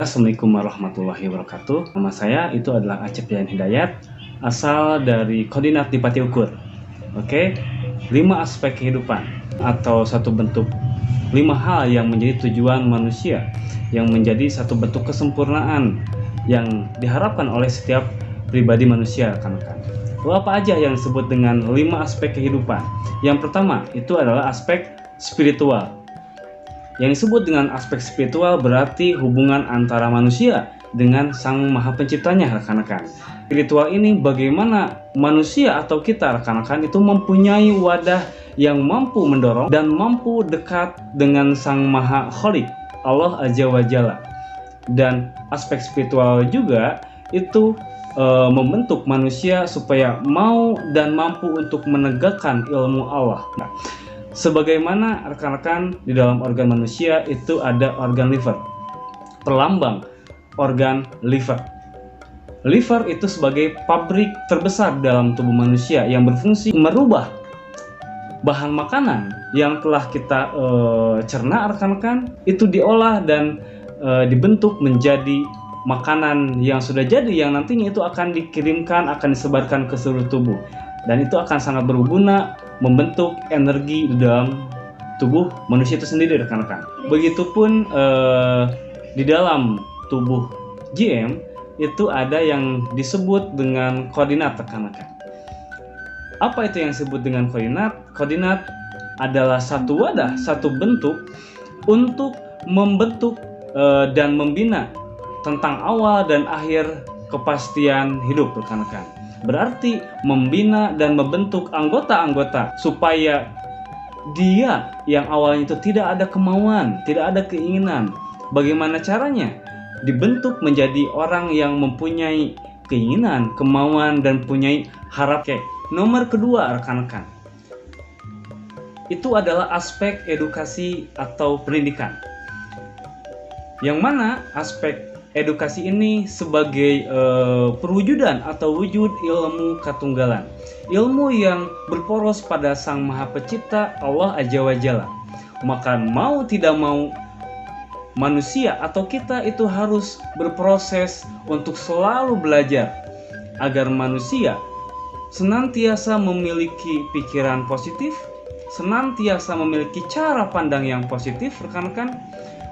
Assalamualaikum warahmatullahi wabarakatuh. Nama saya itu adalah Acep Yayan Hidayat, asal dari koordinat di Pati Ukur. Oke, 5 aspek kehidupan atau satu bentuk 5 hal yang menjadi tujuan manusia, yang menjadi satu bentuk kesempurnaan yang diharapkan oleh setiap pribadi manusia, rekan-rekan. Lalu apa aja yang disebut dengan 5 aspek kehidupan? Yang pertama itu adalah aspek spiritual. Yang disebut dengan aspek spiritual berarti hubungan antara manusia dengan Sang Maha Penciptanya, rekan-rekan. Spiritual ini bagaimana manusia atau kita, rekan-rekan, itu mempunyai wadah yang mampu mendorong dan mampu dekat dengan Sang Maha Khalik, Allah Azza wa Jalla. Dan aspek spiritual juga itu membentuk manusia supaya mau dan mampu untuk menegakkan ilmu Allah. Sebagaimana rekan-rekan di dalam organ manusia itu ada organ liver, pelambang organ liver. Liver itu sebagai pabrik terbesar dalam tubuh manusia yang berfungsi merubah bahan makanan yang telah kita cerna, rekan-rekan, itu diolah dan dibentuk menjadi makanan yang sudah jadi, yang nantinya itu akan dikirimkan, akan disebarkan ke seluruh tubuh, dan itu akan sangat berguna membentuk energi di dalam tubuh manusia itu sendiri, rekan-rekan. Begitupun di dalam tubuh GM itu ada yang disebut dengan koordinat, rekan-rekan. Apa itu yang disebut dengan koordinat? Koordinat adalah satu wadah, satu bentuk untuk membentuk dan membina tentang awal dan akhir kepastian hidup, rekan-rekan. Berarti membina dan membentuk anggota-anggota supaya dia yang awalnya itu tidak ada kemauan, tidak ada keinginan. Bagaimana caranya? Dibentuk menjadi orang yang mempunyai keinginan, kemauan, dan punya harapan. Nomor kedua, rekan-rekan, itu adalah aspek edukasi atau pendidikan. Yang mana aspek edukasi ini sebagai perwujudan atau wujud ilmu katunggalan, ilmu yang berporos pada Sang Maha Pencipta, Allah Azza wa Jalla. Maka mau tidak mau manusia atau kita itu harus berproses untuk selalu belajar agar manusia senantiasa memiliki pikiran positif, senantiasa memiliki cara pandang yang positif, rekan-rekan.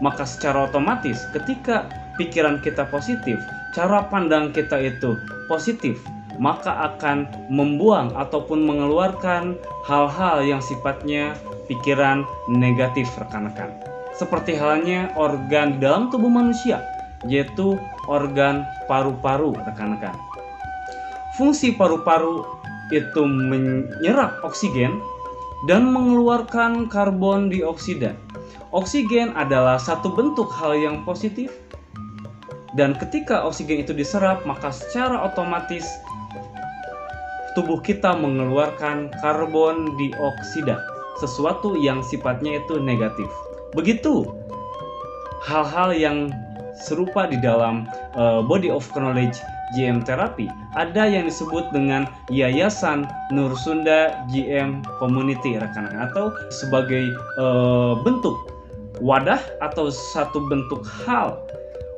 Maka secara otomatis ketika pikiran kita positif, cara pandang kita itu positif, maka akan membuang ataupun mengeluarkan hal-hal yang sifatnya pikiran negatif, rekan-rekan. Seperti halnya organ di dalam tubuh manusia, yaitu organ paru-paru, rekan-rekan. Fungsi paru-paru itu menyerap oksigen dan mengeluarkan karbon dioksida. Oksigen adalah satu bentuk hal yang positif, dan ketika oksigen itu diserap, maka secara otomatis tubuh kita mengeluarkan karbon dioksida, sesuatu yang sifatnya itu negatif. Begitu hal-hal yang serupa di dalam body of knowledge GM terapi, ada yang disebut dengan Yayasan Nur Sunda GM Community, rekan-rekan, atau sebagai bentuk wadah atau satu bentuk hal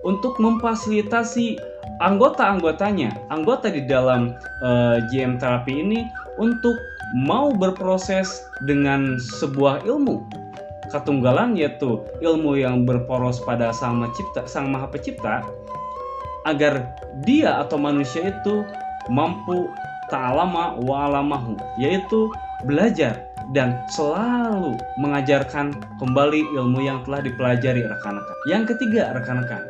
untuk memfasilitasi anggota-anggotanya, anggota di dalam GM terapi ini untuk mau berproses dengan sebuah ilmu katunggalan, yaitu ilmu yang berporos pada Sang Maha Pencipta, agar dia atau manusia itu mampu ta'alama wa alamahu, yaitu belajar dan selalu mengajarkan kembali ilmu yang telah dipelajari, rekan-rekan. Yang ketiga, rekan-rekan,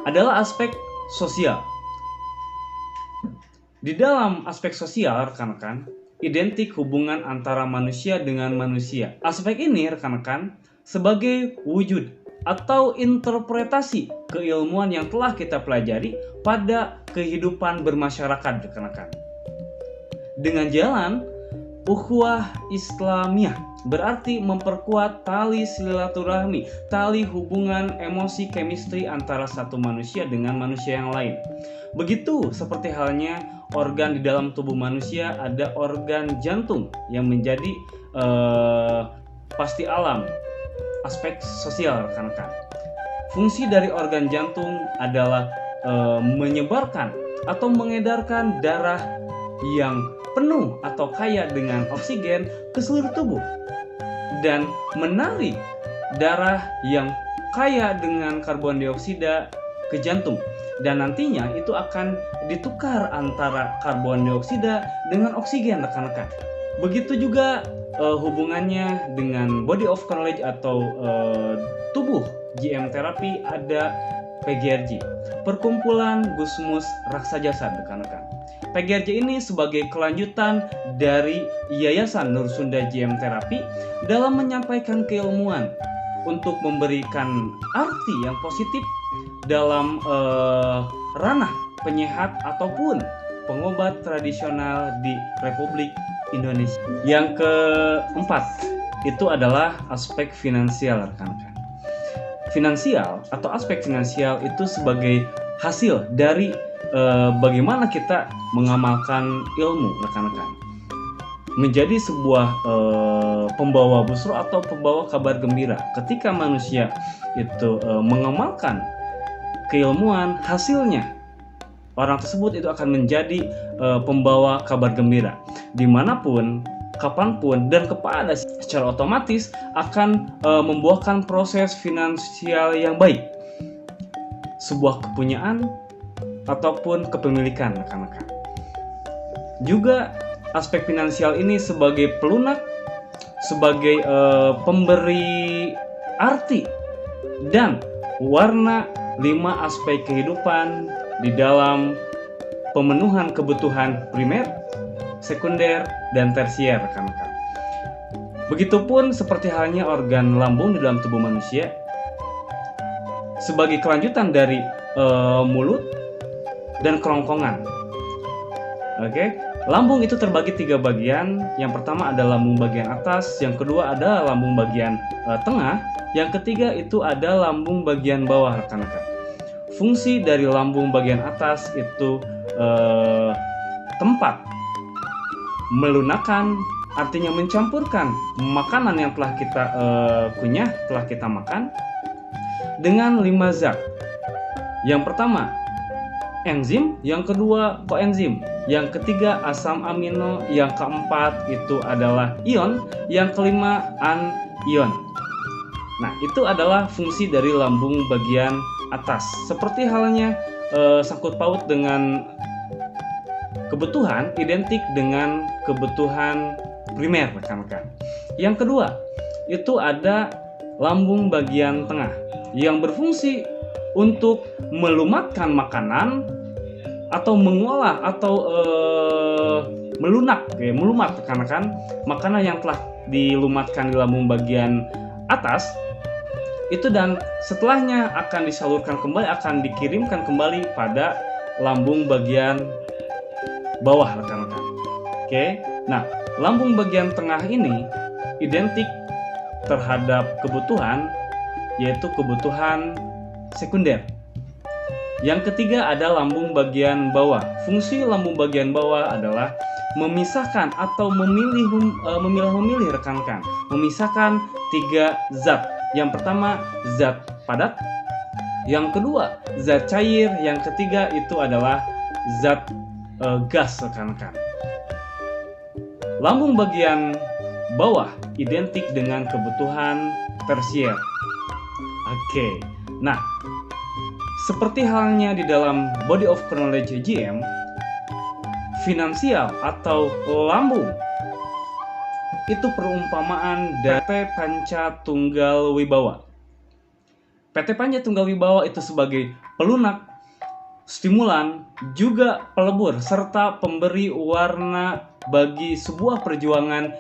adalah aspek sosial. Di dalam aspek sosial, rekan-rekan, identik hubungan antara manusia dengan manusia. Aspek ini, rekan-rekan, sebagai wujud atau interpretasi keilmuan yang telah kita pelajari pada kehidupan bermasyarakat, rekan-rekan. Dengan jalan ukhuwah Islamiyah berarti memperkuat tali silaturahmi, tali hubungan emosi chemistry antara satu manusia dengan manusia yang lain. Begitu seperti halnya organ di dalam tubuh manusia, ada organ jantung yang menjadi pasti alam, aspek sosial, rekan-rekan. Fungsi dari organ jantung adalah menyebarkan atau mengedarkan darah yang penuh atau kaya dengan oksigen ke seluruh tubuh dan menarik darah yang kaya dengan karbon dioksida ke jantung, dan nantinya itu akan ditukar antara karbon dioksida dengan oksigen, rekan-rekan. Begitu juga hubungannya dengan body of knowledge atau tubuh GM terapi ada PGRJ, Perkumpulan Gusmus Raksa Jasad, rekan-rekan. PGRJ ini sebagai kelanjutan dari Yayasan Nur Sunda GM Terapi dalam menyampaikan keilmuan untuk memberikan arti yang positif dalam ranah penyehat ataupun pengobat tradisional di Republik Indonesia. Yang keempat itu adalah aspek finansial, rekan-rekan. Finansial atau aspek finansial itu sebagai hasil dari bagaimana kita mengamalkan ilmu, rekan-rekan, menjadi sebuah pembawa busro atau pembawa kabar gembira. Ketika manusia itu mengamalkan keilmuan, hasilnya orang tersebut itu akan menjadi pembawa kabar gembira dimanapun, kapanpun, dan kepada secara otomatis akan membuahkan proses finansial yang baik, sebuah kepunyaan ataupun kepemilikan, rekan-rekan. Juga aspek finansial ini sebagai pelunak, sebagai pemberi arti dan warna 5 aspek kehidupan di dalam pemenuhan kebutuhan primer, sekunder, dan tersier, rekan-rekan. Begitupun seperti halnya organ lambung di dalam tubuh manusia sebagai kelanjutan dari mulut dan kerongkongan. Oke, lambung itu terbagi 3 bagian. Yang pertama ada lambung bagian atas, yang kedua ada lambung bagian tengah, yang ketiga itu ada lambung bagian bawah, rekan-rekan. Fungsi dari lambung bagian atas itu tempat melunakkan, artinya mencampurkan makanan yang telah kita kunyah, telah kita makan dengan 5 zat. Yang pertama enzim, yang kedua koenzim, yang ketiga asam amino, yang keempat itu adalah ion, yang kelima anion. Nah, itu adalah fungsi dari lambung bagian atas. Seperti halnya sangkut paut dengan kebutuhan identik dengan kebutuhan primer, rekan-rekan. Yang kedua, itu ada lambung bagian tengah yang berfungsi untuk melumatkan makanan atau mengolah atau melumat, rekan-rekan, makanan yang telah dilumatkan di lambung bagian atas itu, dan setelahnya akan disalurkan kembali, akan dikirimkan kembali pada lambung bagian bawah, rekan-rekan. Oke. Nah, lambung bagian tengah ini identik terhadap kebutuhan, yaitu kebutuhan sekunder. Yang ketiga ada lambung bagian bawah. Fungsi lambung bagian bawah adalah memisahkan atau memilah-memilih, rekan-rekan. Memisahkan 3 zat. Yang pertama zat padat, yang kedua zat cair, yang ketiga itu adalah zat gas, rekan-rekan. Lambung bagian bawah identik dengan kebutuhan tersier. Oke. Nah, seperti halnya di dalam body of knowledge GM, finansial atau lambung itu perumpamaan dari PT Panca Tunggal Wibawa. PT Panca Tunggal Wibawa itu sebagai pelunak, stimulan, juga pelebur serta pemberi warna bagi sebuah perjuangan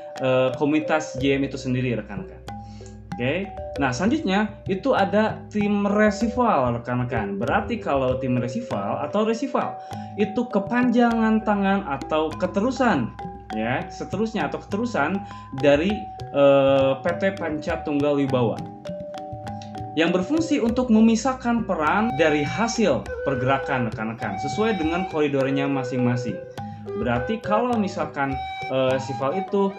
komunitas GM itu sendiri, rekan-rekan. Oke. Nah, selanjutnya itu ada tim resival, rekan-rekan. Berarti kalau tim resival atau resival itu kepanjangan tangan atau keterusan, ya, seterusnya atau keterusan dari PT Panca Tunggal Wibawa yang berfungsi untuk memisahkan peran dari hasil pergerakan, rekan-rekan, sesuai dengan koridornya masing-masing. Berarti kalau misalkan resival itu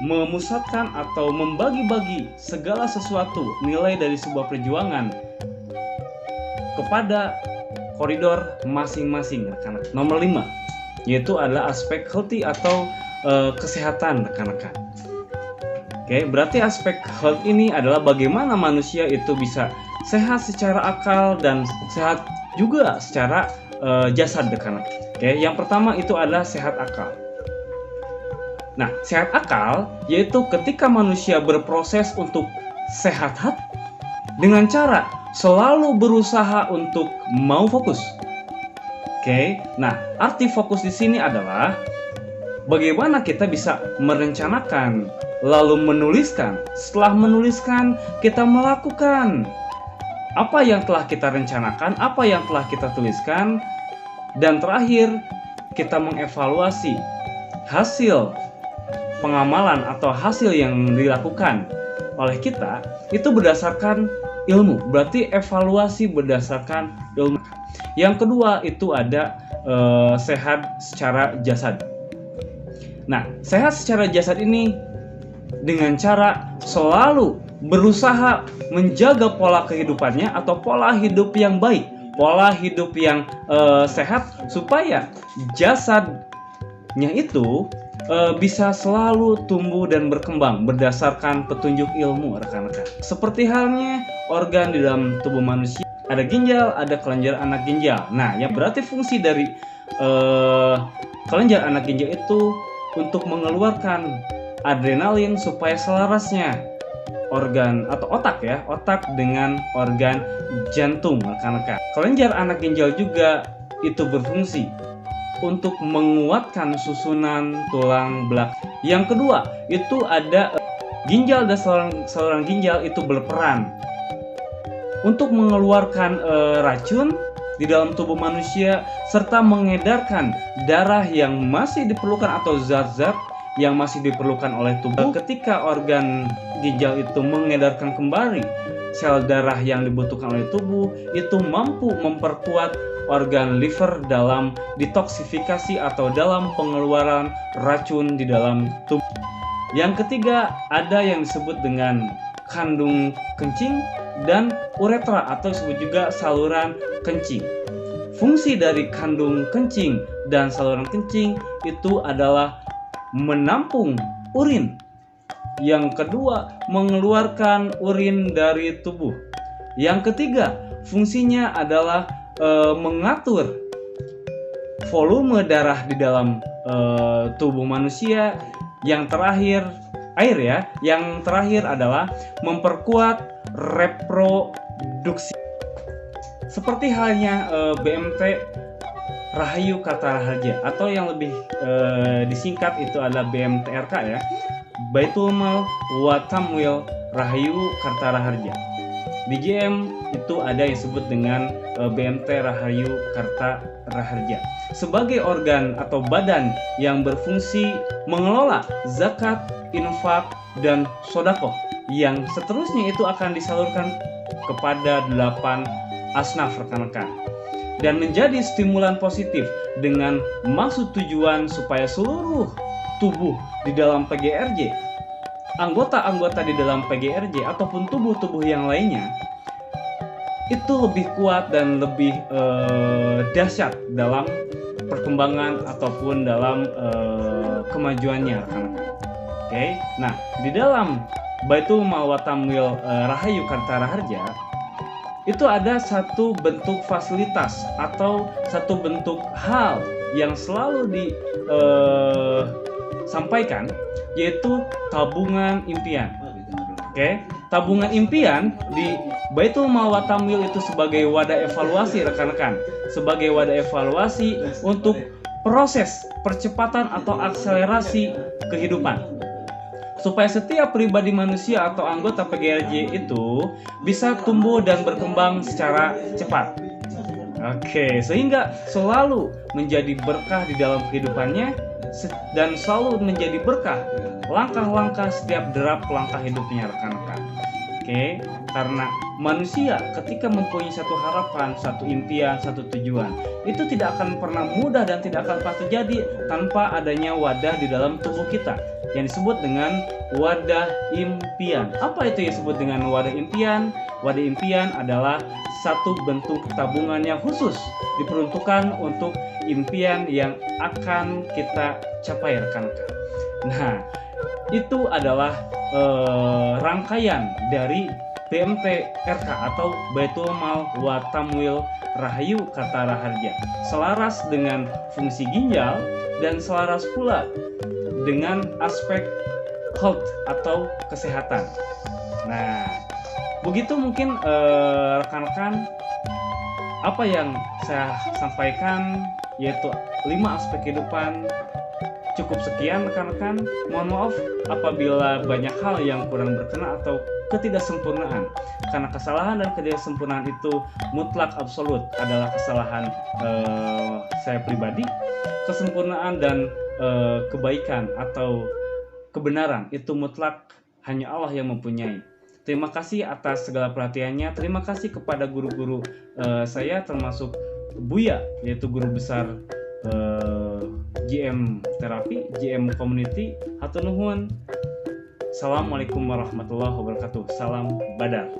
memusatkan atau membagi-bagi segala sesuatu nilai dari sebuah perjuangan kepada koridor masing-masing rekan-rekan. Nomor 5 yaitu adalah aspek healthy atau kesehatan rekan-rekan. Oke, berarti aspek health ini adalah bagaimana manusia itu bisa sehat secara akal dan sehat juga secara jasad rekan-rekan. Oke, yang pertama itu adalah sehat akal. Nah, sehat akal yaitu ketika manusia berproses untuk sehat hati dengan cara selalu berusaha untuk mau fokus. Oke, nah arti fokus di sini adalah bagaimana kita bisa merencanakan, lalu menuliskan. Setelah menuliskan, kita melakukan apa yang telah kita rencanakan, apa yang telah kita tuliskan, dan terakhir kita mengevaluasi hasil pengamalan atau hasil yang dilakukan oleh kita itu berdasarkan ilmu. Berarti evaluasi berdasarkan ilmu. Yang kedua itu ada sehat secara jasad. Nah, sehat secara jasad ini dengan cara selalu berusaha menjaga pola kehidupannya atau pola hidup yang baik, pola hidup yang sehat, supaya jasadnya itu bisa selalu tumbuh dan berkembang berdasarkan petunjuk ilmu rekan-rekan. Seperti halnya organ di dalam tubuh manusia, ada ginjal, ada kelenjar anak ginjal. Nah, yang berarti fungsi dari kelenjar anak ginjal itu untuk mengeluarkan adrenalin supaya selarasnya organ atau otak ya, otak dengan organ jantung rekan-rekan. Kelenjar anak ginjal juga itu berfungsi untuk menguatkan susunan tulang belakang. Yang kedua, itu ada ginjal dan saluran ginjal itu berperan untuk mengeluarkan racun di dalam tubuh manusia serta mengedarkan darah yang masih diperlukan atau zat-zat yang masih diperlukan oleh tubuh. Ketika organ ginjal itu mengedarkan kembali sel darah yang dibutuhkan oleh tubuh, itu mampu memperkuat organ liver dalam detoksifikasi atau dalam pengeluaran racun di dalam tubuh. Yang ketiga, ada yang disebut dengan kandung kencing dan uretra atau disebut juga saluran kencing. Fungsi dari kandung kencing dan saluran kencing itu adalah menampung urin. Yang kedua, mengeluarkan urin dari tubuh. Yang ketiga, fungsinya adalah mengatur volume darah di dalam tubuh manusia. Yang terakhir, air ya. Yang terakhir adalah memperkuat reproduksi. Seperti halnya BMT Rahayu Karta Raharja atau yang lebih disingkat itu adalah BMTRK ya, Baitul Mal wa Tamwil Rahayu Karta Raharja. Di JM itu ada yang disebut dengan BMT Rahayu Karta Raharja sebagai organ atau badan yang berfungsi mengelola zakat, infak, dan sodakoh yang seterusnya itu akan disalurkan kepada 8 asnaf rekan-rekan dan menjadi stimulan positif dengan maksud tujuan supaya seluruh tubuh di dalam PGRJ, anggota-anggota di dalam PGRJ ataupun tubuh-tubuh yang lainnya itu lebih kuat dan lebih dahsyat dalam perkembangan ataupun dalam kemajuannya rekan-rekan. Oke, nah di dalam Baitul Mal wa Tamwil Rahayu Karta Raharja itu ada satu bentuk fasilitas atau satu bentuk hal yang selalu disampaikan, yaitu tabungan impian. Oke, tabungan impian di Baitul Mal wa Tamwil itu sebagai wadah evaluasi rekan-rekan, sebagai wadah evaluasi untuk proses percepatan atau akselerasi kehidupan, supaya setiap pribadi manusia atau anggota PGRJ itu bisa tumbuh dan berkembang secara cepat. Oke, sehingga selalu menjadi berkah di dalam kehidupannya dan selalu menjadi berkah langkah-langkah setiap derap langkah hidupnya rekan-rekan. Oke, karena manusia ketika mempunyai satu harapan, satu impian, satu tujuan, itu tidak akan pernah mudah dan tidak akan pernah terjadi tanpa adanya wadah di dalam tubuh kita yang disebut dengan wadah impian. Apa itu yang disebut dengan wadah impian? Wadah impian adalah satu bentuk tabungan yang khusus diperuntukkan untuk impian yang akan kita capai, rekan-rekan. Nah, itu adalah rangkaian dari BMT RK atau Baitul Mal wa Tamwil Rahayu Kata Raharja, selaras dengan fungsi ginjal dan selaras pula dengan aspek health atau kesehatan. Nah, begitu mungkin rekan-rekan apa yang saya sampaikan, yaitu 5 aspek kehidupan. Cukup sekian rekan-rekan. Mohon maaf apabila banyak hal yang kurang berkenan atau ketidaksempurnaan, karena kesalahan dan ketidaksempurnaan itu mutlak absolut adalah kesalahan saya pribadi. Kesempurnaan dan kebaikan atau kebenaran itu mutlak hanya Allah yang mempunyai. Terima kasih atas segala perhatiannya. Terima kasih kepada guru-guru saya, termasuk Buya, yaitu guru besar GM terapi, GM community. Hatur nuhun. Assalamualaikum warahmatullahi wabarakatuh. Salam Badar.